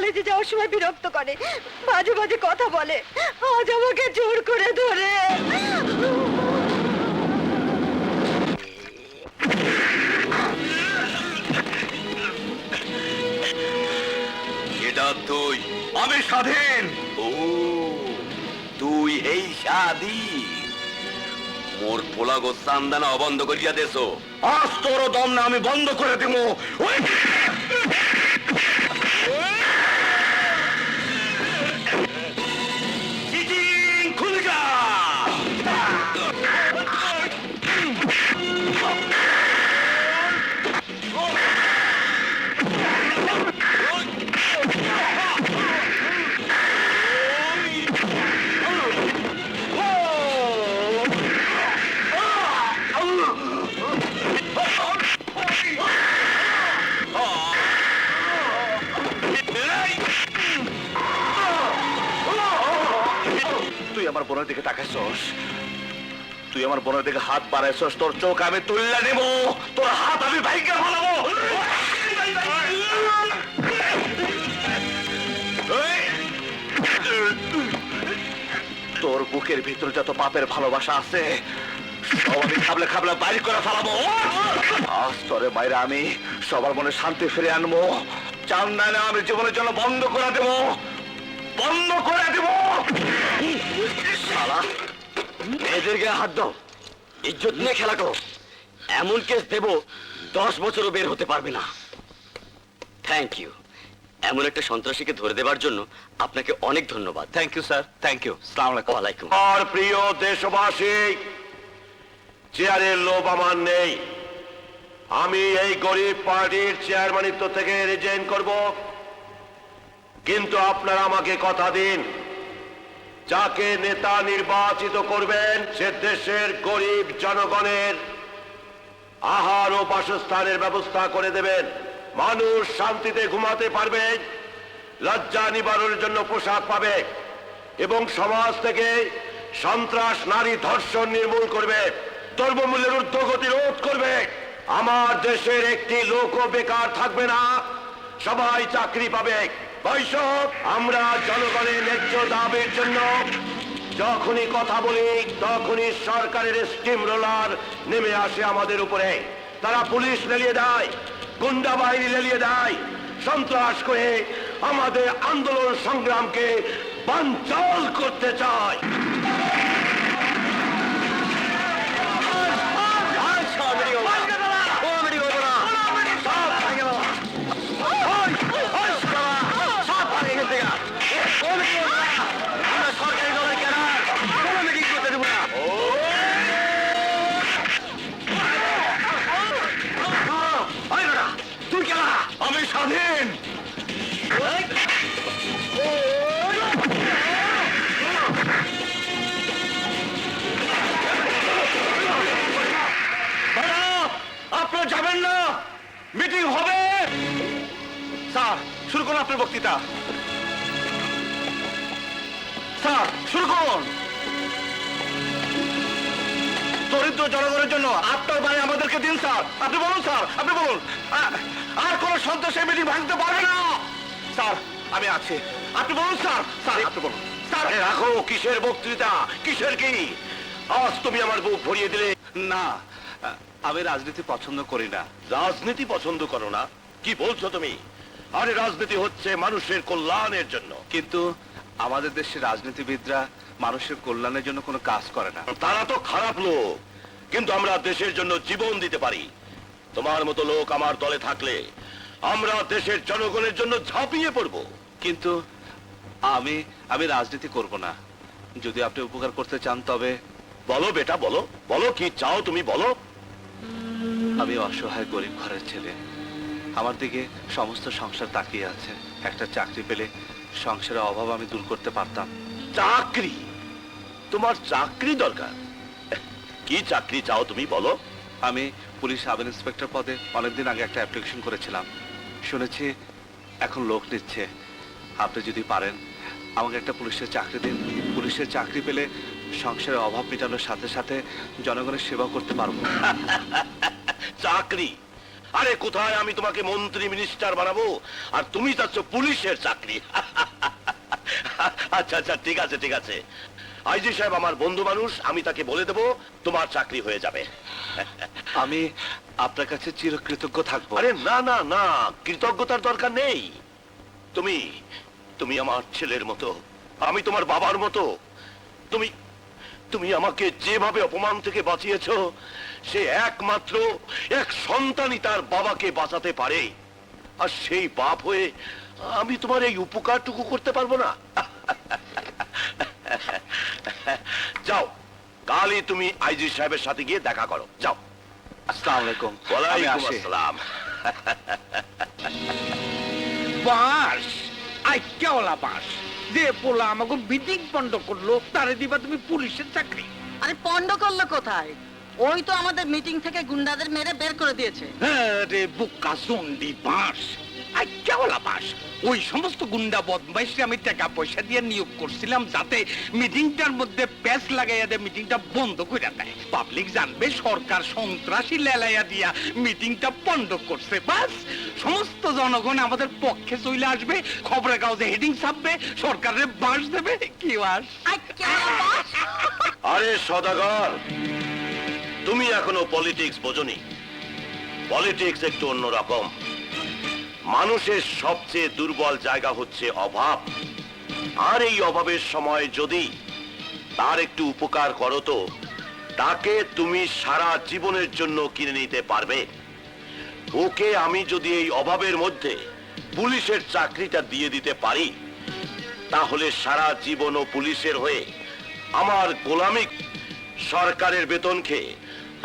কলেজে যাওয়ার সময় বিরক্ত করে, মাঝে মাঝে কথা বলে, আজ আমাকে জোর করে ধরে। এটা তুই? আমি স্বাধীন। ও, তুই এই স্বাধীন? মোর পোলা গোস্তান্দানা অবন্ধ করিয়া দেছো। আজ তোর দম না আমি বন্ধ করে দিব। তুই আমার বোনের দিকে তাকাইছস, তুই আমার বোনের দিকে হাত বাড়াইছস, তোর চোখ আমি তুললে নেব, তোর হাত আমি ভাইকে ফেলাবো। তোর বুকের ভিতরে যত পাপের ভালোবাসা আছে সব আমি খাবলে খাবলে বাইরে করে ফেলাবো। আজ তোরে বাইরে আমি সবার মনে শান্তি ফিরে আনবো। চান না আমি জীবনের জন্য বন্ধ করে দেব, বন্ধ করে দেব। শালা, মেয়েদের গায়ে হাত দাও, ইজ্জত নিয়ে খেলা করো, এমন কেস দেব 10 বছরও বের হতে পারবে না। Thank you. এমন একটা সন্ত্রাসীকে ধরে দেবার জন্য আপনাকে অনেক ধন্যবাদ। Thank you sir, thank you. আসসালামু আলাইকুম। ওয়ালাইকুম। আর প্রিয় দেশবাসী, চেয়ারের লোভ আমার নেই। আমি এই গরিব পার্টির চেয়ারম্যানিত্ব থেকে রিজাইন করব, কিন্তু আপনারা আমাকে কথা দিন, যাকে নেতা নির্বাচিত করবেন সে দেশের গরিব জনগণের আহার ও বাসস্থানের ব্যবস্থা করে দেবেন, মানুষ শান্তিতে ঘুমাতে পারবে, লজ্জা নিবারণের জন্য পোশাক পাবে এবং সমাজ থেকে সন্ত্রাস, নারী ধর্ষণ নির্মূল করবে, দ্রব্যমূল্যের ঊর্ধ্বগতি রোধ করবে। আমার দেশের একটি লোকও বেকার থাকবে না, সবাই চাকরি পাবে। বৈষব, আমরা জনগণের ন্যায্য দাবির জন্য যখনই কথা বলি তখনই সরকারের স্টিম রোলার নেমে আসে আমাদের উপরে। তারা পুলিশ লেলিয়ে দেয়, গুন্ডা বাহিনী লেলিয়ে দেয়, সন্ত্রাস করে আমাদের আন্দোলন সংগ্রামকে বানচাল করতে চায়। আমি স্বাধীন। আপনারা যাবেন না, মিটিং হবে। স্যার শুরু করুন আপনার বক্তৃতা। স্যার শুরু করুন। দরিদ্র জনগণের জন্য আপনার বাড়ি আমাদেরকে দিন স্যার। আপনি বলুন স্যার, আপনি বলুন। আর কোন সন্ত্রাসের মিটিং ভাঙতে পারবে না স্যার, আমি আছি। আপনি বলুন স্যার। স্যার আপনি বলুন স্যার। রাখো, কিসের বক্তৃতা, কিসের কি? আজ তুমি আমার বুক ভরিয়ে দিলে। না, আমি রাজনীতি পছন্দ করি না। রাজনীতি পছন্দ করো না? কি বলছো তুমি? আরে রাজনীতি হচ্ছে মানুষের কল্যাণের জন্য। কিন্তু আমাদের দেশের রাজনীতিবিদরা মানুষের কল্যাণের জন্য কোনো কাজ করে না। তারা তো খারাপ লোক, কিন্তু আমরা দেশের জন্য জীবন দিতে পারি। তোমার মতো লোক আমার দলে থাকলে আমরা দেশের জনগণের জন্য ঝাঁপিয়ে পড়ব। কিন্তু আমি রাজনীতি করব না। যদি আপনি উপকার করতে চান তবে। বলো বেটা, বলো বলো, কি চাও তুমি বলো। আমি অসহায় গরিব ঘরের ছেলে, আমার দিকে সমস্ত সংসার তাকিয়ে আছে। একটা চাকরি পেলে সংসারের অভাব আমি দূর করতে পারতাম। চাকরি? তোমার চাকরি দরকার? কি চাকরি চাও তুমি বলো। আমি পুলিশ সাব ইন্সপেক্টর পদে অনেকদিন আগে একটা অ্যাপ্লিকেশন করেছিলাম, শুনেছি এখন লোক নিচ্ছে। আপনি যদি পারেন আমাকে একটা পুলিশের চাকরি দিন। পুলিশের চাকরি পেলে সংসারের অভাব মেটানোর সাথে সাথে জনগণের সেবা করতে পারবো। চাকরি? আরে কোথায় আমি তোমাকে মন্ত্রী মিনিস্টার বানাবো আর তুমি চাচ্ছ পুলিশের চাকরি? আচ্ছা আচ্ছা, ঠিক আছে ঠিক আছে, আইজি সাহেব আমার বন্ধু মানুষ, আমি তাকে বলে দেবো তোমার চাকরি হয়ে যাবে। আমি আপনার কাছে চিরকৃতজ্ঞ থাকবো। আরে না না না, কৃতজ্ঞতার দরকার নেই। তুমি তুমি আমার ছেলের মতো, আমি তোমার বাবার মতো। তুমি তুমি আমাকে যেভাবে অপমান থেকে বাঁচিয়েছো, সে একমাত্র এক সন্তানই তার বাবাকে বাঁচাতে পারে। আর সেই বাপ হয়ে আমি তোমার এই উপকারটুকু করতে পারবো না? যাও, কালই তুমি আইজি সাহেবের সাথে গিয়ে দেখা করো, যাও। আসসালামু আলাইকুম। আমি ওয়ালাইকুম আসি। আসসালাম। বাস আইক্যাওয়ালা বাস যে পোলা আমাকে মিটিং বন্ধ করলো, তারে দিবা তুমি পুলিশের চাকরি? আরে পন্ড করলো কোথায়? ওই তো আমাদের মিটিং থেকে গুন্ডাদের মেরে বের করে দিয়েছে। রে বুকা জন্ডি বাস, আইক্যাওয়ালা বাস। ওই সমস্ত গুন্ডা বদমাইশে আমি টাকা পয়সা দিয়ে নিয়োগ করছিলাম যাতে মিটিংটার মধ্যে প্যাচ লাগাইয়া দিয়ে মিটিংটা বন্ধ করে দেয়। পাবলিক জানবে সরকার সন্ত্রাসী লেলাইয়া দিয়া মিটিংটা বন্ধ করছে। বাস সমস্ত জনগণ আমাদের পক্ষে চলে আসবে, খবরের কাগজে হেডিং ছাপবে, সরকারের বাস দেবে। কি বাস? আরে সদাগর, তুমি এখনো পলিটিক্স বোঝনি। পলিটিক্স একটু অন্যরকম। মানুষের সবচেয়ে দুর্বল জায়গা হচ্ছে অভাব। আর এই অভাবের সময় যদি তার একটু উপকার করো, তো তাকে তুমি সারা জীবনের জন্য কিনে নিতে পারবে। ওকে আমি যদি এই অভাবের মধ্যে পুলিশের চাকরিটা দিয়ে দিতে পারি, তাহলে সারা জীবন ও পুলিশের হয়ে আমার গোলামি সরকারের বেতন খেয়ে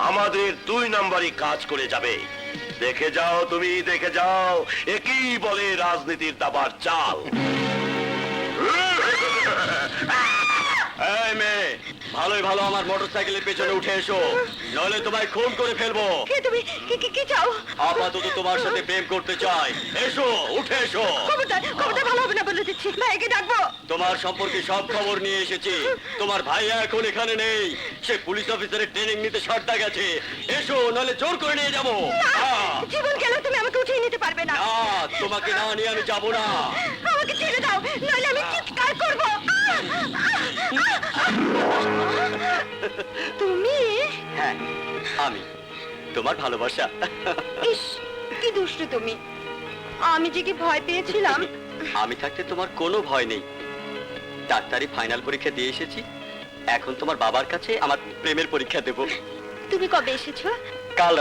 আমাদের 2 নাম্বারই কাজ করে যাবে। দেখে যাও, তুমি দেখে যাও, একই বলে রাজনীতির দাবার চাল। এই মেয়ে, ভালোই ভালো আমার মোটরসাইকেলের পেছনে উঠে এসো, নইলে তোমায় খুন করে ফেলবো। কে তুমি? কি চাও? আপাতত তোমার সাথে প্রেম করতে চাই। এসো, উঠে এসো। খবরদার ভালো হবে না বলে দিচ্ছি। ভাইকে ডাকবো। তোমার সম্পর্কে সব খবর নিয়ে এসেছি। তোমার ভাই এখন এখানে নেই, সে পুলিশ অফিসারের ট্রেনিং নিতে সর্দা গেছে। এসো, নাহলে জোর করে নিয়ে যাবো। জীবন গেলে তুমি আমাকে উঠিয়ে নিতে পারবে না। না, তোমাকে না নিয়ে আমি যাবো না। আমাকে ছেড়ে দাও, নইলে আমি চিৎকার করব। তুমি? হ্যাঁ, আমি তোমার ভালোবাসা। ইস, কি দুষ্টু তুমি। আমি যে কি ভয় পেয়েছিলাম। আমি থাকতে তোমার কোনো ভয় নেই। ডাক্তারি ফাইনাল পরীক্ষা দিয়ে এসেছি, এখন তোমার বাবার কাছে আমার প্রেমের পরীক্ষা দেব। তুমি কবে এসেছো? কাল